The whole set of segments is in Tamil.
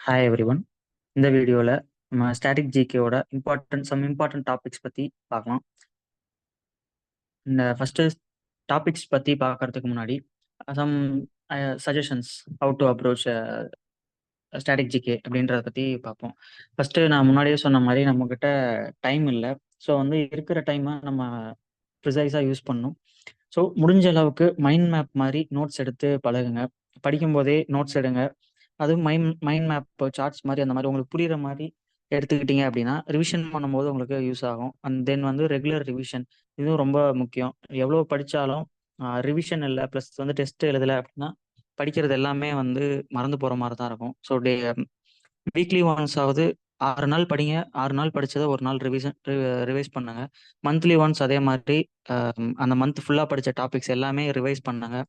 Hi everyone. இந்த வீடியோவில் நம்ம ஸ்டாட்டிக் ஜிகேவோட இம்பார்ட்டன்ட் டாபிக்ஸ் பற்றி பார்க்கலாம். இந்த ஃபஸ்ட்டு டாபிக்ஸ் பற்றி பார்க்கறதுக்கு முன்னாடி some suggestions how to approach static GK அப்படின்றத பற்றி பார்ப்போம். ஃபஸ்ட்டு நான் முன்னாடியே சொன்ன மாதிரி நம்மக்கிட்ட டைம் இல்லை. ஸோ வந்து இருக்கிற டைமை நம்ம ப்ரிசைஸாக யூஸ் பண்ணணும். ஸோ முடிஞ்ச அளவுக்கு மைண்ட் மேப் மாதிரி நோட்ஸ் எடுத்து பழகுங்க. படிக்கும்போதே நோட்ஸ் எடுங்க. அதுவும் மைண்ட் மேப் சார்ட்ஸ் மாதிரி அந்த மாதிரி உங்களுக்கு புரியுற மாதிரி எடுத்துக்கிட்டீங்க அப்படின்னா ரிவிஷன் பண்ணும்போது உங்களுக்கு யூஸ் ஆகும். அண்ட் தென் வந்து ரெகுலர் ரிவிஷன் இதுவும் ரொம்ப முக்கியம். எவ்வளோ படித்தாலும் ரிவிஷன் இல்லை ப்ளஸ் வந்து டெஸ்ட் எழுதலை அப்படின்னா படிக்கிறது எல்லாமே வந்து மறந்து போகிற மாதிரி தான் இருக்கும். ஸோ வீக்லி ஒன்ஸ் ஆகுது 6 நாள் படிங்க. 6 நாள் படிச்சதை ஒரு நாள் ரிவைஸ் பண்ணுங்க. மந்த்லி ஒன்ஸ் அதே மாதிரி அந்த மந்த் ஃபுல்லாக படித்த டாபிக்ஸ் எல்லாமே ரிவைஸ் பண்ணுங்க.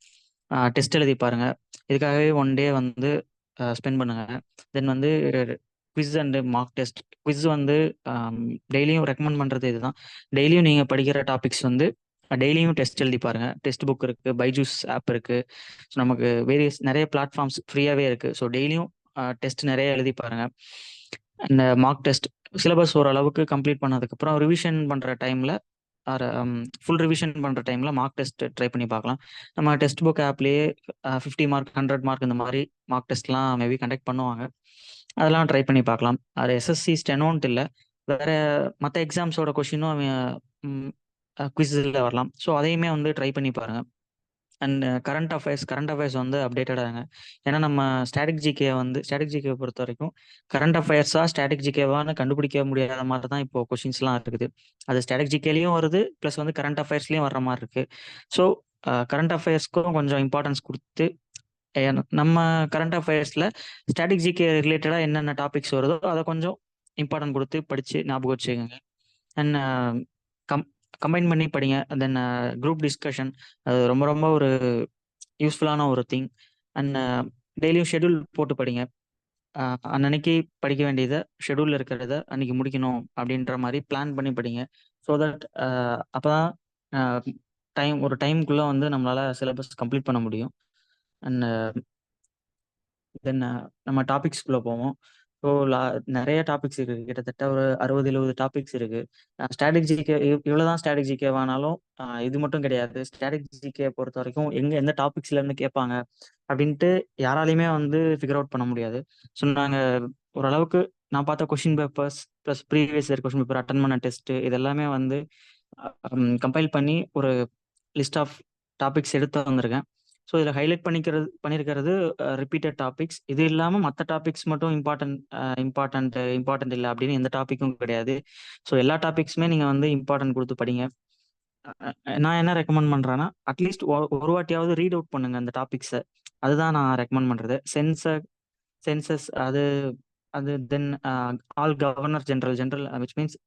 டெஸ்ட் எழுதி பாருங்க. இதுக்காகவே ஒன் டே வந்து ஸ்பெண்ட் பண்ணுங்க. தென் வந்து quiz and mark test. Quiz வந்து டெய்லியும் ரெக்கமெண்ட் பண்ணுறது இதுதான். டெய்லியும் நீங்கள் படிக்கிற டாபிக்ஸ் வந்து டெய்லியும் டெஸ்ட் எழுதி பாருங்க. டெஸ்ட் புக் இருக்குது, பைஜூஸ் ஆப் இருக்குது. ஸோ நமக்கு நிறைய பிளாட்ஃபார்ம்ஸ் ஃப்ரீயாகவே இருக்குது. ஸோ டெய்லியும் டெஸ்ட் நிறைய எழுதி பாருங்க. இந்த மார்க் டெஸ்ட் சிலபஸ் ஓரளவுக்கு கம்ப்ளீட் பண்ணதுக்கப்புறம் ரிவிஷன் பண்ணுற டைமில் ஃபுல் ரிவிஷன் பண்ணுற டைமில் மார்க் டெஸ்ட் ட்ரை பண்ணி பார்க்கலாம். நம்ம டெஸ்ட் புக் ஆப்லேயே 50 மார்க் 100 மார்க் இந்த மாதிரி மார்க் டெஸ்ட்லாம் மேபி கண்டக்ட் பண்ணுவாங்க. அதெல்லாம் ட்ரை பண்ணி பார்க்கலாம். அது எஸ்எஸ்சி ஸ்டெனோன்ட்டு இல்லை, வேறு மற்ற எக்ஸாம்ஸோட கொஷினும் குவிஸில் வரலாம். ஸோ அதையுமே வந்து ட்ரை பண்ணி பாருங்கள். அண்ட் கரண்ட் அஃபேர்ஸ் வந்து அப்டேட்டடாக. ஏன்னா நம்ம ஸ்டாட்டிக் ஜிகே பொறுத்த வரைக்கும் கரண்ட் அஃபேர்ஸாக ஸ்டாட்டிக் ஜிகேவான்னு கண்டுபிடிக்க முடியாத மாதிரி தான் இப்போ கொஷின்ஸ்லாம் இருக்குது. அது ஸ்டாட்டிக் ஜிகேலையும் வருது, ப்ளஸ் வந்து கரண்ட் அஃபேர்ஸ்லையும் வர்ற மாதிரி இருக்குது. ஸோ கரண்ட் அஃபேர்ஸ்க்கும் கொஞ்சம் இம்பார்ட்டன்ஸ் கொடுத்து நம்ம கரண்ட் அஃபேர்ஸில் ஸ்டாட்டிக் ஜிகே ரிலேட்டடாக என்னென்ன டாபிக்ஸ் வருதோ அதை கொஞ்சம் இம்பார்ட்டன்ட் கொடுத்து படித்து ஞாபகம் வச்சுக்கோங்க. அண்ட் கம்பைன் பண்ணி படிங்க. தென் குரூப் டிஸ்கஷன் அது ரொம்ப ரொம்ப ஒரு யூஸ்ஃபுல்லான ஒரு திங். அண்ட் டெய்லியும் ஷெட்யூல் போட்டு படிங்க. அன்னன்னைக்கு படிக்க வேண்டியதை ஷெட்யூலில் இருக்கிறத அன்னைக்கு முடிக்கணும் அப்படின்ற மாதிரி பிளான் பண்ணி படிங்க. ஸோ தட் அப்போ தான் ஒரு டைமுக்குள்ளே வந்து நம்மளால் சிலபஸ் கம்ப்ளீட் பண்ண முடியும். அண்ட் தென் நம்ம டாபிக்ஸ்குள்ளே போவோம். ஸோ நிறைய டாபிக்ஸ் இருக்குது. கிட்டத்தட்ட ஒரு 60-70 டாபிக்ஸ் இருக்குது. ஸ்டாட்டிக் ஜிகே இவ்வளோதான் ஸ்டாட்டிக் ஜிகேவானாலும் இது மட்டும் கிடையாது. ஸ்டாட்டிக் ஜிகே பொறுத்த வரைக்கும் எந்த டாபிக்ஸ்லேருந்து கேட்பாங்க அப்படின்ட்டு யாராலையுமே வந்து ஃபிகர் அவுட் பண்ண முடியாது. ஸோ நாங்கள் ஓரளவுக்கு நான் பார்த்த question papers plus previous year question paper attend பண்ண டெஸ்ட்டு இதெல்லாமே வந்து கம்பைல் பண்ணி ஒரு லிஸ்ட் ஆஃப் டாபிக்ஸ் எடுத்து வந்திருக்கேன். ஸோ இதில் ஹைலைட் பண்ணியிருக்கிறது ரிப்பீட்டட் டாபிக்ஸ். இது இல்லாமல் மற்ற டாபிக்ஸ் மட்டும் இம்பார்ட்டன்ட் இல்லை அப்படின்னு எந்த டாப்பிக்கும் கிடையாது. ஸோ எல்லா டாபிக்ஸுமே நீங்கள் வந்து இம்பார்ட்டன்ட் கொடுத்து படிங்க. நான் என்ன ரெக்கமெண்ட் பண்ணுறேன்னா அட்லீஸ்ட் ஒரு வாட்டியாவது ரீட் அவுட் பண்ணுங்க அந்த டாபிக்ஸை. அதுதான் நான் ரெக்கமெண்ட் பண்ணுறது. சென்சஸ் அது then all governor general which means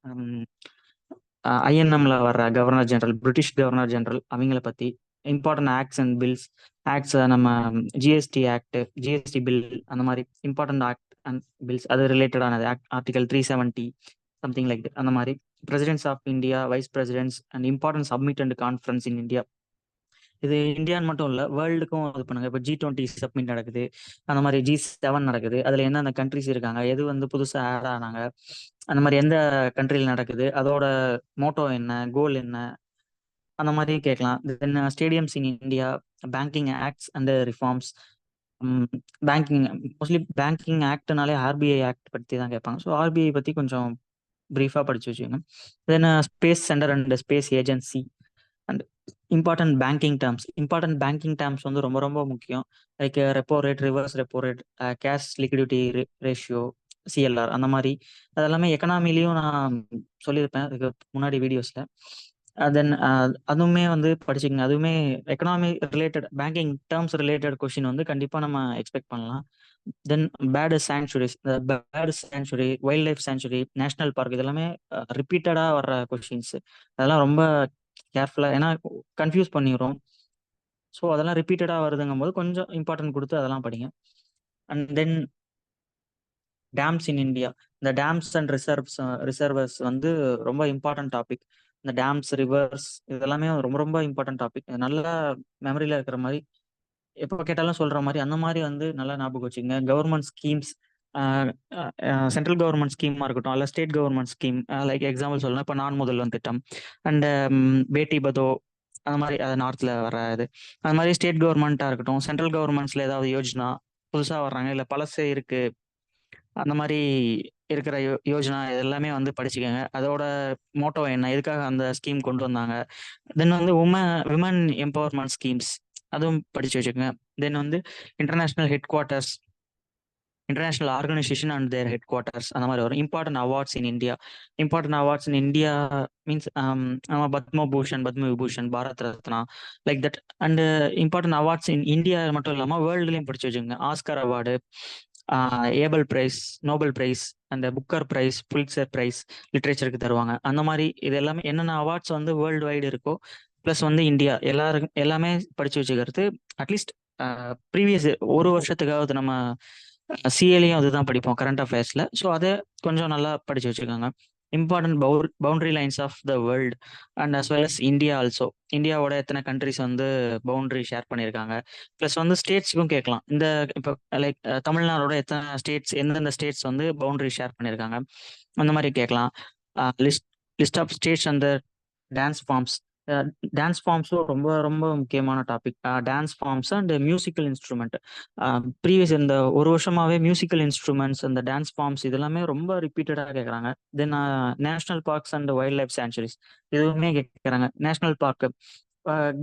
ஐஎன்எம்ல வர்ற governor general, British governor general அவங்கள பற்றி important acts and bills. Acts நம்ம ஜிஎஸ்டி பில் அந்த மாதிரி இம்பார்ட்டன்ட் ஆக்ட் அண்ட் பில்ஸ் அது ரிலேட்டடானது. ஆர்டிகல் 370 சம்திங் லைக் அந்த மாதிரி. Presidents of India, vice presidents and important summit and conference in India. இது இந்தியான்னு மட்டும் இல்லை, வேர்ல்டுக்கும் இது பண்ணுங்க. இப்போ G20 சப்மிட் நடக்குது, அந்த மாதிரி G7 நடக்குது. அதில் என்னென்ன கண்ட்ரிஸ் இருக்காங்க, எது வந்து புதுசாக ஆட் ஆனாங்க, அந்த மாதிரி எந்த கண்ட்ரியில் நடக்குது, அதோட மோட்டோ என்ன, கோல் என்ன, அந்த மாதிரி கேட்கலாம். Then stadiums in India, banking acts and reforms. Mostly banking ஆக்ட்னாலே ஆர்பிஐ ஆக்ட் பற்றி தான் கேட்பாங்க. ஸோ ஆர்பிஐ பற்றி கொஞ்சம் ப்ரீஃபாக படித்து வச்சுக்கோங்க. தென் space centre and space agency and important banking terms வந்து ரொம்ப ரொம்ப முக்கியம். Like repo rate, reverse repo rate, cash liquidity ratio, CLR அந்த மாதிரி. அதெல்லாமே எக்கனாமிலையும் நான் சொல்லியிருப்பேன் இதுக்கு முன்னாடி வீடியோஸில். தென் அதுவுமே வந்து படிச்சுக்கோங்க. அதுவுமே economy related banking terms related question வந்து கண்டிப்பாக நம்ம எக்ஸ்பெக்ட் பண்ணலாம். Then bird sanctuary, wildlife sanctuary, national park இதெல்லாமே ரிப்பீட்டடாக வர்ற கொஷின்ஸ். அதெல்லாம் ரொம்ப கேர்ஃபுல்லாக, ஏன்னா கன்ஃபியூஸ் பண்ணிடுறோம். ஸோ அதெல்லாம் ரிப்பீட்டடாக வருதுங்கும் போது கொஞ்சம் இம்பார்ட்டன்ட் கொடுத்து அதெல்லாம் படிங்க. And then dams in India. இந்த டேம்ஸ் அண்ட் ரிசர்வர்ஸ் வந்து ரொம்ப இம்பார்ட்டன்ட் டாபிக். இந்த டேம்ஸ், ரிவர்ஸ் இதெல்லாமே ரொம்ப ரொம்ப இம்பார்ட்டன்ட் டாபிக். நல்லா மெமரியில் இருக்கிற மாதிரி, எப்போ கேட்டாலும் சொல்கிற மாதிரி அந்த மாதிரி வந்து நல்லா ஞாபகம் வச்சுக்கோங்க. கவர்மெண்ட் ஸ்கீம்ஸ் சென்ட்ரல் கவர்மெண்ட் ஸ்கீமாக இருக்கட்டும், அல்ல state government scheme. Like example சொல்லணும், இப்போ நான் முதல்வன் திட்டம் அண்ட் பேட்டி பதோ, அந்த மாதிரி அது நார்த்தில் வர இது. அது மாதிரி ஸ்டேட் கவர்மெண்ட்டாக இருக்கட்டும், சென்ட்ரல் கவர்மெண்ட்ஸில் ஏதாவது யோஜனா புதுசாக வர்றாங்க, இல்லை பழசே இருக்கு, அந்த மாதிரி இருக்கிற யோஜனா இது எல்லாமே வந்து படிச்சுக்கோங்க. அதோட மோட்டோ என்ன, எதுக்காக அந்த ஸ்கீம் கொண்டு வந்தாங்க. தென் வந்து விமன் எம்பவர்மெண்ட் ஸ்கீம்ஸ் அதுவும் படிச்சு வச்சுக்கோங்க. தென் வந்து international head quarters, international organisation and their head quarters, அந்த மாதிரி வரும். Important awards in India. Important awards in India means நம்ம Padma Bhushan, Padma Vibhushan, Bharat Ratna, like that. And important awards in India மட்டும் இல்லாமல் வேர்ல்டுலையும் படிச்சு வச்சுக்கோங்க. Oscar award, Abel prize, Nobel prize, அந்த புக்கர் பிரைஸ், புலிட்சர் பிரைஸ் லிட்ரேச்சருக்கு தருவாங்க. அந்த மாதிரி இது எல்லாமே என்னென்ன அவார்ட்ஸ் வந்து வேர்ல்டு வைடு இருக்கோ, ப்ளஸ் வந்து இந்தியா எல்லாருக்கும் எல்லாமே படிச்சு வச்சுக்கிறது. அட்லீஸ்ட் ப்ரீவியஸ் ஒரு வருஷத்துக்காவது நம்ம சிஏலையும் அதுதான் படிப்போம் கரண்ட் அஃபேர்ஸில். ஸோ அதை கொஞ்சம் நல்லா படிச்சு வச்சுக்கோங்க. Important boundary lines of the world and as well as India also. இந்தியாவோட எத்தனை கண்ட்ரிஸ் வந்து பவுண்டரி ஷேர் பண்ணியிருக்காங்க. ப்ளஸ் வந்து ஸ்டேட்ஸுக்கும் கேட்கலாம். இந்த இப்போ லைக் தமிழ்நாடோட எத்தனை ஸ்டேட்ஸ், எந்தெந்த ஸ்டேட்ஸ் வந்து பவுண்டரி ஷேர் பண்ணியிருக்காங்க, அந்த மாதிரி கேட்கலாம். லிஸ்ட் லிஸ்ட் ஆஃப் ஸ்டேட்ஸ் அந்த டான்ஸ் ஃபார்ம்ஸ். டான்ஸ் ஃபார்ம்ஸும் ரொம்ப ரொம்ப முக்கியமான topic. Dance forms and musical instrument. Previous இந்த ஒரு வருஷமாவே மியூசிக்கல் இன்ஸ்ட்ருமெண்ட்ஸ், அந்த டான்ஸ் ஃபார்ம்ஸ் இதெல்லாமே ரொம்ப ரிப்பீட்டடாக கேட்குறாங்க. Then national parks and wild life sanctuaries இதுவுமே கேட்குறாங்க. National park,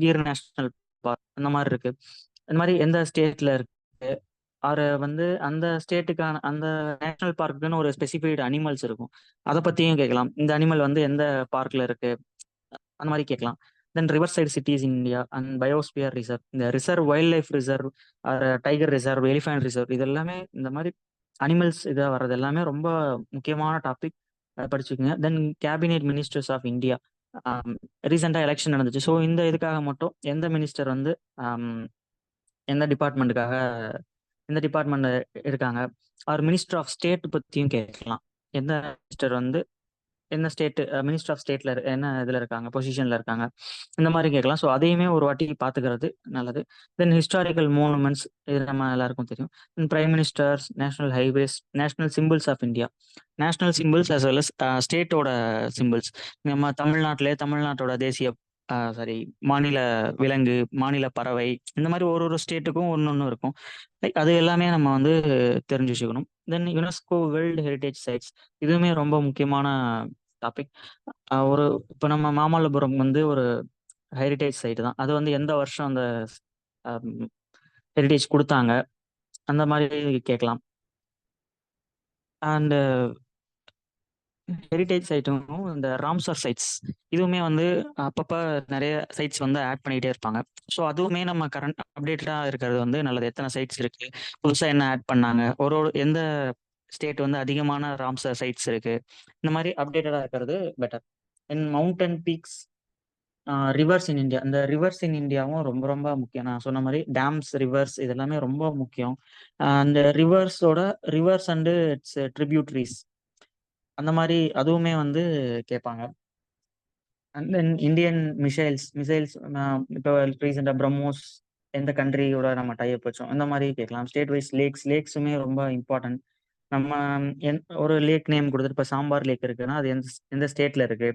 Gir national park அந்த மாதிரி இருக்கு. இந்த மாதிரி எந்த ஸ்டேட்ல இருக்கு, ஆறு வந்து அந்த ஸ்டேட்டுக்கான அந்த நேஷனல் பார்க்குன்னு ஒரு ஸ்பெசிஃபைடு அனிமல்ஸ் இருக்கும், அதை பற்றியும் கேட்கலாம். இந்த அனிமல் வந்து எந்த பார்க்கில் இருக்கு, அந்த மாதிரி கேட்கலாம். Then river side cities in India and biosphere reserve. இந்த reserve, wild life reserve, tiger reserve, elephant reserve, இது எல்லாமே இந்த மாதிரி அனிமல்ஸ் இதாக வர்றது எல்லாமே ரொம்ப முக்கியமான டாபிக், படிச்சுக்கோங்க. தென் கேபினெட் மினிஸ்டர்ஸ் ஆஃப் இந்தியா. ரீசெண்டாக எலெக்ஷன் நடந்துச்சு. ஸோ இந்த இதுக்காக மட்டும் எந்த மினிஸ்டர் வந்து எந்த டிபார்ட்மெண்ட்டுக்காக எந்த டிபார்ட்மெண்ட் இருக்காங்க, அவர் மினிஸ்டர் ஆஃப் ஸ்டேட் பற்றியும் கேட்கலாம். எந்த மினிஸ்டர் வந்து என்ன ஸ்டேட் மினிஸ்டர் ஆஃப் ஸ்டேட்ல என்ன இதில் இருக்காங்க, பொசிஷனில் இருக்காங்க, இந்த மாதிரி கேட்கலாம். ஸோ அதையுமே ஒரு வாட்டி பார்த்துக்கிறது நல்லது. தென் ஹிஸ்டாரிக்கல் மூனுமெண்ட்ஸ், இது நம்ம எல்லாருக்கும் தெரியும். Then prime ministers, national highways, national symbols of India. National symbols as well as ஸ்டேட்டோட சிம்பிள்ஸ். நம்ம தமிழ்நாட்டோட தேசிய சாரி மாநில விலங்கு, மாநில பறவை, இந்த மாதிரி ஒரு ஒரு ஸ்டேட்டுக்கும் ஒன்று ஒன்று இருக்கும். லைக் அது எல்லாமே நம்ம வந்து தெரிஞ்சு வச்சுக்கணும். தென் யுனெஸ்கோ வேர்ல்டு ஹெரிட்டேஜ் சைட்ஸ், இதுவுமே ரொம்ப முக்கியமான டாபிக். ஒரு இப்போ நம்ம மாமல்லபுரம் வந்து ஒரு ஹெரிட்டேஜ் சைட்டு தான். அது வந்து எந்த வருஷம் அந்த ஹெரிட்டேஜ் கொடுத்தாங்க, அந்த மாதிரி கேட்கலாம். அண்ட் ஹெரிட்டேஜ் சைட்டும் இந்த ராம்சர் சைட்ஸ் இதுவுமே வந்து அப்பப்போ நிறைய சைட்ஸ் வந்து ஆட் பண்ணிகிட்டே இருப்பாங்க. ஸோ அதுவுமே நம்ம கரண்ட் அப்டேட்டடாக இருக்கிறது வந்து நல்லது. எத்தனை சைட்ஸ் இருக்குது, புதுசாக என்ன ஆட் பண்ணாங்க, ஒரு எந்த ஸ்டேட் வந்து அதிகமான ராம்சர் சைட்ஸ் இருக்குது, இந்த மாதிரி அப்டேட்டடாக இருக்கிறது பெட்டர். தென் மவுண்டன் பீக்ஸ், ரிவர்ஸ் இன் இந்தியா. இந்த ரிவர்ஸ் இன் இந்தியாவும் ரொம்ப ரொம்ப முக்கியம். நான் சொன்ன மாதிரி டேம்ஸ், ரிவர்ஸ் இதெல்லாமே ரொம்ப முக்கியம். அந்த ரிவர்ஸ் அண்டு இட்ஸ் ட்ரிபியூட்ரிஸ், அந்த மாதிரி அதுவுமே வந்து கேட்பாங்க. அண்ட் தென் இந்தியன் மிசைல்ஸ் இப்போ ரீசெண்டாக பிரம்மோஸ் எந்த கண்ட்ரியோட நம்ம டைப் வச்சோம், இந்த மாதிரி கேட்கலாம். ஸ்டேட் வைஸ் லேக்ஸுமே ரொம்ப இம்பார்ட்டன்ட். நம்ம ஒரு லேக் நேம் கொடுத்துட்டு, இப்போ சாம்பார் லேக் இருக்குன்னா அது எந்த எந்த ஸ்டேட்ல இருக்கு,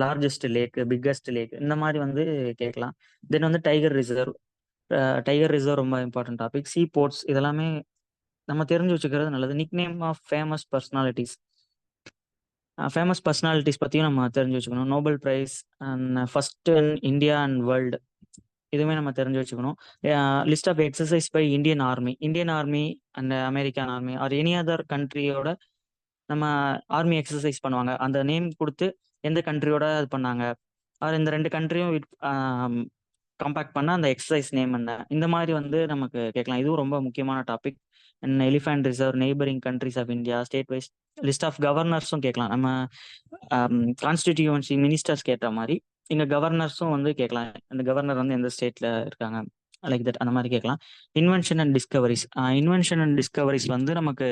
லார்ஜஸ்ட் லேக், பிக்கஸ்ட் லேக், இந்த மாதிரி வந்து கேட்கலாம். தென் வந்து டைகர் ரிசர்வ் ரொம்ப இம்பார்ட்டன்ட் டாபிக். சீ போர்ட்ஸ் இதெல்லாமே நம்ம தெரிஞ்சு வச்சுக்கிறது நல்லது. Nick name of famous personalities பற்றியும் நம்ம தெரிஞ்சு வச்சுக்கணும். Nobel prize and first in India and world, இதுவுமே நம்ம தெரிஞ்சு வச்சுக்கணும். List of exercise by Indian army and American army or any other கண்ட்ரியோட நம்ம ஆர்மி எக்ஸசைஸ் பண்ணுவாங்க. அந்த நேம் கொடுத்து எந்த கண்ட்ரியோட அது பண்ணாங்க, அது இந்த ரெண்டு கண்ட்ரியும் கம்பேக்ட் பண்ண அந்த எக்ஸசைஸ் நேம் என்ன, இந்த மாதிரி வந்து நமக்கு கேட்கலாம். இதுவும் ரொம்ப முக்கியமான topic. And elephant reserve, neighbouring countries of India, state wise list of கவர்னர்ஸும் கேட்கலாம். நம்ம கான்ஸ்டிடியூவன்சி மினிஸ்டர்ஸ் கேட்ட மாதிரி இங்கே கவர்னர்ஸும் வந்து கேட்கலாம். அந்த கவர்னர் வந்து எந்த ஸ்டேட்ல இருக்காங்க, லைக் தட், அந்த மாதிரி கேட்கலாம். இன்வென்ஷன் அண்ட் டிஸ்கவரிஸ் வந்து நமக்கு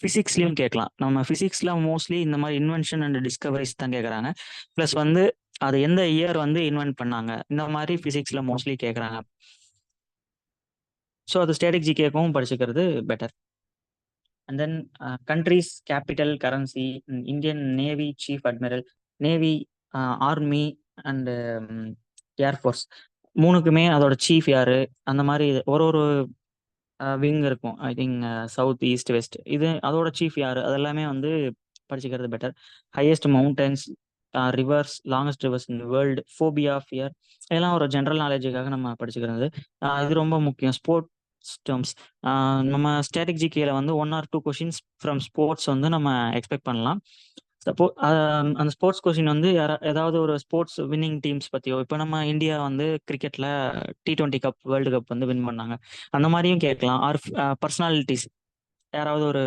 ஃபிசிக்ஸ்லையும் கேட்கலாம். நம்ம ஃபிசிக்ஸில் மோஸ்ட்லி இந்த மாதிரி இன்வென்ஷன் அண்ட் டிஸ்கவரிஸ் தான் கேட்குறாங்க. ப்ளஸ் வந்து அது எந்த இயர் வந்து இன்வென்ட் பண்ணாங்க, இந்த மாதிரி ஃபிசிக்ஸில் மோஸ்ட்லி கேட்குறாங்க. ஸோ அது ஸ்ட்ராட்டஜி கேட்கவும் படிச்சுக்கிறது better. And then countries capital currency, Indian navy chief admiral, navy, army and air force மூணுக்குமே அதோட சீஃப் யாரு, அந்த மாதிரி ஒரு ஒரு விங் இருக்கும். I think south east west, இது அதோட சீஃப் யாரு அதெல்லாமே வந்து படிச்சுக்கிறது better. Highest mountains, rivers, longest rivers in world, phobia, fear, இதெல்லாம் ஒரு ஜென்ரல் நாலேஜுக்காக நம்ம படிச்சுக்கிறது. இது ரொம்ப முக்கியம். ஸ்போர்ட்ஸ் டேர்ம்ஸ், நம்ம ஸ்டாட்டிக் ஜிகேல வந்து 1 or 2 கொஷின்ஸ் ஃப்ரம் ஸ்போர்ட்ஸ் வந்து நம்ம எக்ஸ்பெக்ட் பண்ணலாம். சப்போ அந்த ஸ்போர்ட்ஸ் கொஸ்டின் வந்து ஏதாவது ஒரு ஸ்போர்ட்ஸ் வின்னிங் டீம்ஸ் பத்தியோ, இப்போ நம்ம இந்தியா வந்து கிரிக்கெட்ல T20 கப், வேர்ல்டு கப் வந்து வின் பண்ணாங்க, அந்த மாதிரியும் கேட்கலாம். ஆர் பர்சனாலிட்டிஸ், யாராவது ஒரு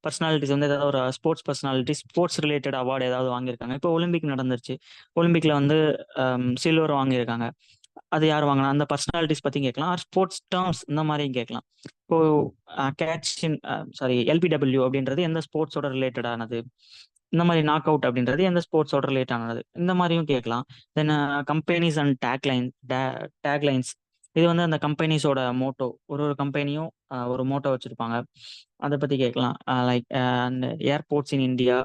பர்சனாலிட்டிஸ் வந்து ஏதாவது ஒரு sports personality sports related award ஏதாவது வாங்கியிருக்காங்க. இப்போ ஒலிம்பிக் நடந்துருச்சு, ஒலிம்பிக்ல வந்து சில்வர் வாங்கியிருக்காங்க, அது யார் வாங்கினா அந்த பர்சனாலிட்டிஸ் பத்தி கேட்கலாம். ஆர் ஸ்போர்ட்ஸ் டேர்ம்ஸ் இந்த மாதிரியும் கேட்கலாம். இப்போ கேட்ச் இன், சாரி, எல்பிடபிள்யூ அப்படின்றது எந்த ஸ்போர்ட்ஸோட ரிலேட்டடானது, இந்த மாதிரி நாக் அவுட் அப்படின்றது எந்த ஸ்போர்ட்ஸோட ரிலேட் ஆனது, இந்த மாதிரியும் கேட்கலாம். தென் கம்பெனிஸ் அண்ட் டேக்லைன்ஸ், இது வந்து அந்த கம்பெனிஸோட மோட்டோ, ஒரு ஒரு கம்பெனியும் ஒரு மோட்டோ வச்சிருப்பாங்க, அதை பத்தி கேட்கலாம். Like and airports in India,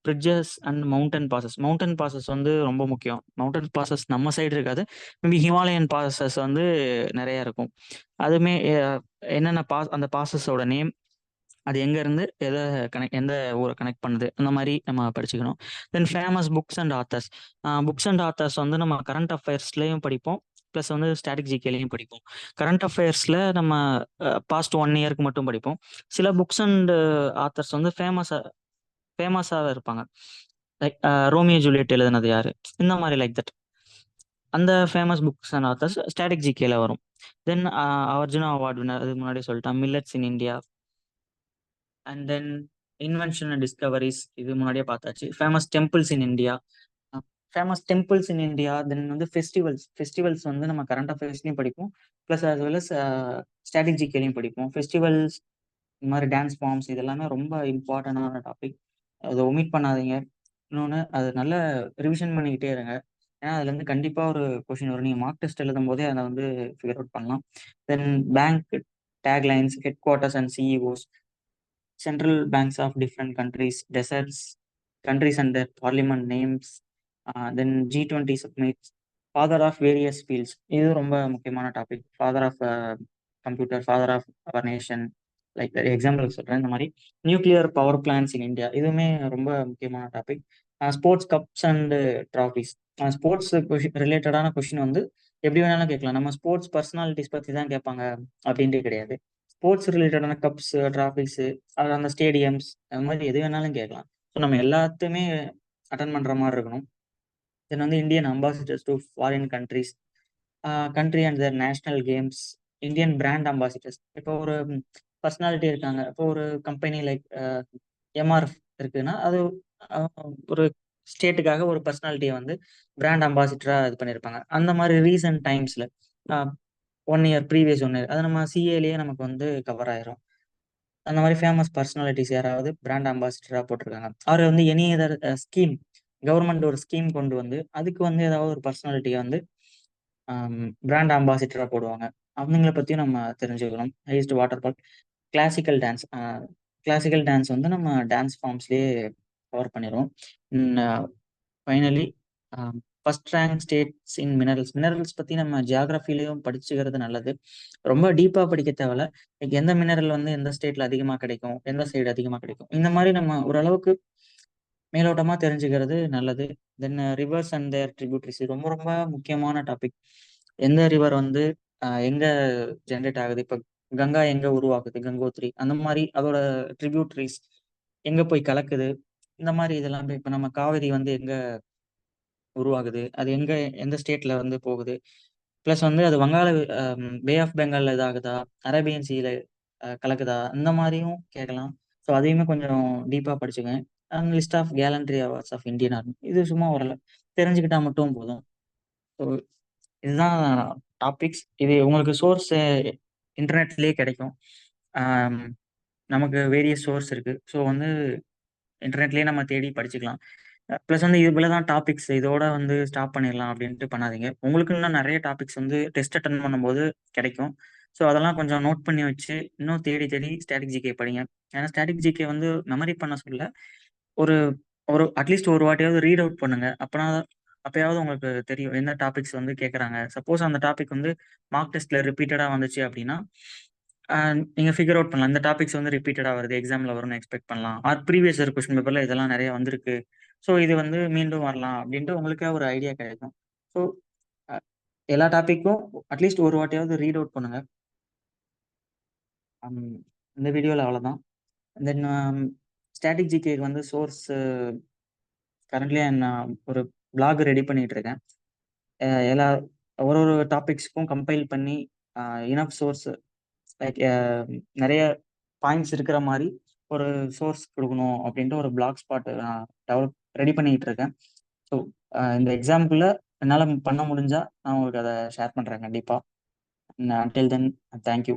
bridges and mountain passes வந்து ரொம்ப முக்கியம். மவுண்டன் பாசஸ் நம்ம சைடு இருக்காது, மேபி ஹிமாலயன் பாசஸ் வந்து நிறைய இருக்கும். அதுவுமே என்னென்ன பாஸ், அந்த பாசஸோட நேம், அது எங்க இருந்து எதை எந்த ஊரை கனெக்ட் பண்ணுது, அந்த மாதிரி நம்ம படிச்சுக்கணும். Then famous books and authors, books and authors வந்து நம்ம கரண்ட் அஃபேர்ஸ்லயும் படிப்போம், ப்ளஸ் வந்து ஸ்டாட்டிக் ஜிகேலையும் படிப்போம். கரண்ட் அஃபேர்ஸ்ல நம்ம பாஸ்ட் 1 இயருக்கு மட்டும் படிப்போம். சில புக்ஸ் அண்ட் ஆத்தர்ஸ் வந்து ஃபேமஸாக இருப்பாங்க. லைக் ரோமியோ ஜூலியட் எழுதுனது யாரு, இந்த மாதிரி லைக் தட், அந்த famous books and authors static ஜிகேல வரும். தென் அர்ஜுனா அவார்ட் வினர், அது முன்னாடி சொல்லிட்டேன். Millets in India, and then invention and discoveries, இது முன்னாடியே பார்த்தாச்சு. Famous temples in India, then வந்து ஃபெஸ்டிவல்ஸ் வந்து நம்ம கரண்ட் அஃபேர்ஸ்லையும் படிப்போம், plus as well as static ஜிகேலையும் படிப்போம். ஃபெஸ்டிவல்ஸ், இந்த மாதிரி டான்ஸ் ஃபார்ம்ஸ், இது எல்லாமே ரொம்ப இம்பார்ட்டண்டான டாபிக், அதை ஒமிட் பண்ணாதீங்க. இன்னொன்று, அது நல்ல ரிவிஷன் பண்ணிக்கிட்டே இருங்க, ஏன்னா அதுலேருந்து கண்டிப்பாக ஒரு கொஷின் வரும். நீங்கள் மார்க் டெஸ்ட் எழுதும் போதே அதை வந்து ஃபிகர் அவுட் பண்ணலாம். தென் bank taglines, head quarters and CEOs, central banks of different countries, deserts, countries and their parliament names, then G20 summits, father of various fields. இது ரொம்ப முக்கியமான topic. Father of computer, father of our nation, like எக்ஸாம்பிளுக்கு சொல்கிறேன். இந்த மாதிரி nuclear power plants in India, இதுவுமே ரொம்ப முக்கியமான topic. Sports cups and trophies, sports ரிலேட்டடான கொஷின் வந்து எப்படி வேணாலும் கேட்கலாம். நம்ம ஸ்போர்ட்ஸ் பர்சனாலிட்டிஸ் பற்றி தான் கேட்பாங்க அப்படின்ட்டு கிடையாது. ஸ்போர்ட்ஸ் ரிலேட்டடான கப்ஸ், டிராஃபிக்ஸ், அந்த ஸ்டேடியம்ஸ், அந்த மாதிரி எது வேணாலும் கேட்கலாம். ஸோ நம்ம எல்லாத்தையுமே அட்டன் பண்ணுற மாதிரி இருக்கணும். தென் வந்து Indian ambassadors to foreign countries, country and their national games, Indian brand ambassadors. இப்போ ஒரு பர்சனாலிட்டி இருக்காங்க, இப்போ ஒரு கம்பெனி லைக் எம்ஆர்எஃப் இருக்குன்னா, அது ஒரு ஸ்டேட்டுக்காக ஒரு பர்சனாலிட்டியை வந்து பிராண்ட் அம்பாசிடராக இது பண்ணியிருப்பாங்க. அந்த மாதிரி ரீசன்ட் டைம்ஸில் 1 இயர், ப்ரீவியஸ் 1 இயர், அது நம்ம சிஏலேயே நமக்கு வந்து கவர் ஆயிரும். அந்த மாதிரி ஃபேமஸ் பர்சனாலிட்டிஸ் யாராவது பிராண்ட் அம்பாசிடராக போட்டிருக்காங்க, அவர் வந்து எனி அதர் ஸ்கீம், கவர்மெண்ட் ஒரு ஸ்கீம் கொண்டு வந்து அதுக்கு வந்து ஏதாவது ஒரு பர்சனாலிட்டியை வந்து பிராண்ட் அம்பாசிடராக போடுவாங்க, அவங்கள பற்றியும் நம்ம தெரிஞ்சுக்கணும். Highest water fall, classical dance, வந்து நம்ம டான்ஸ் ஃபார்ம்ஸ்லேயே கவர் பண்ணிடுவோம். ஃபைனலி, ஃபர்ஸ்ட் ரேங்க் ஸ்டேட்ஸ் இன் மினரல்ஸ் பற்றி நம்ம ஜியாகிரஃபிலையும் படிச்சுக்கிறது நல்லது. ரொம்ப டீப்பாக படிக்க தேவையில்ல. எந்த மினரல் வந்து எந்த ஸ்டேட்டில் அதிகமாக கிடைக்கும், எந்த சைடு அதிகமாக கிடைக்கும், இந்த மாதிரி நம்ம ஓரளவுக்கு மேலோட்டமாக தெரிஞ்சுக்கிறது நல்லது. தென் ரிவர்ஸ் அண்ட் தேர் ட்ரிபியூட்ரிஸ், ரொம்ப ரொம்ப முக்கியமான டாபிக். எந்த ரிவர் வந்து எங்கே ஜென்ரேட் ஆகுது, இப்போ கங்கா எங்கே உருவாக்குது, கங்கோத்ரி, அந்த மாதிரி அதோட ட்ரிபியூட்ரிஸ் எங்கே போய் கலக்குது, இந்த மாதிரி இதெல்லாம். இப்போ நம்ம காவிரி வந்து எங்கே உருவாகுது, அது எந்த ஸ்டேட்ல வந்து போகுது, ப்ளஸ் வந்து அது வங்காள பே ஆஃப் பெங்கால்ல இதாகுதா, அரேபியன் சீல கலக்குதா, இந்த மாதிரியும் கேட்கலாம். ஸோ அதையுமே கொஞ்சம் டீப்பாக படிச்சுக்கேன். And list of gallantry awards of Indian army, இது சும்மா ஓரளவு தெரிஞ்சுக்கிட்டா மட்டும் போதும். ஸோ இதுதான் டாபிக்ஸ். இது உங்களுக்கு சோர்ஸ் இன்டர்நெட்லேயே கிடைக்கும். நமக்கு வேரியஸ் சோர்ஸ் இருக்கு, ஸோ வந்து இன்டர்நெட்லேயே நம்ம தேடி படிச்சுக்கலாம். ப்ளஸ் வந்து இதுக்குள்ள தான் டாபிக்ஸ், இதோட வந்து ஸ்டாப் பண்ணிடலாம் அப்படின்ட்டு பண்ணாதீங்க. உங்களுக்கு இன்னும் நிறைய டாபிக்ஸ் வந்து டெஸ்ட் அட்டன் பண்ணும்போது கிடைக்கும். ஸோ அதெல்லாம் கொஞ்சம் நோட் பண்ணி வச்சு இன்னும் தேடி தேடி ஸ்டாட்டிக் ஜிகே படிங்க. ஏன்னா ஸ்டாட்டிக் ஜிகே வந்து மெமரி பண்ண சொல்ல ஒரு ஒரு அட்லீஸ்ட் ஒரு வாட்டியாவது ரீட் அவுட் பண்ணுங்க. அப்பயாவது உங்களுக்கு தெரியும் என்ன டாபிக்ஸ் வந்து கேட்குறாங்க. சப்போஸ் அந்த டாபிக் வந்து மார்க் டெஸ்ட்ல ரிப்பீட்டடா வந்துச்சு அப்படின்னா, அ நீங்க ஃபிகர் அவுட் பண்ணலாம். இந்த டாபிக்ஸ் வந்து ரிப்பீட்டடா வருது. எக்ஸாம்ல வரும்னு எக்ஸ்பெக்ட் பண்ணலாம். ஆர் ப்ரீவியஸ் இயர் கொஸ்டின் பேப்பர்ல இதெல்லாம் நெறைய வந்திருக்கு. ஸோ இது வந்து மீண்டும் வரலாம் அப்படின்ட்டு உங்களுக்கே ஒரு ஐடியா கிடைக்கும். ஸோ அ எல்லா டாபிக்கும் அட்லீஸ்ட் ஒரு வாட்டியாவது ரீட் அவுட் பண்ணுங்க. அம் இந்த வீடியோல அவ்வளோதான். தென் ஸ்டாட்டிக் ஜிகேக்கு வந்து சோர்ஸ் கரண்ட்லி நான் ஒரு வ்ளாக் ரெடி பண்ணிட்டு இருக்கேன். எல்லா ஒரு ஒரு டாபிக்ஸ்க்கும் கம்பைல் பண்ணி இனஃப் சோர்ஸ் லைக் நெறைய பாயிண்ட்ஸ் இருக்கிற மாரி ஒரு சோர்ஸ் குடுக்கணும் அப்டின்ட்டு ஒரு பிளாக் ஸ்பாட் நான் ரெடி பண்ணிட்டு இருக்கேன். ஸோ இந்த எக்ஸாம்க்குள்ள என்னால பண்ண முடிஞ்சா நான் உங்களுக்கு அத ஷேர் பண்றேன் கண்டிப்பா. Until then thank you.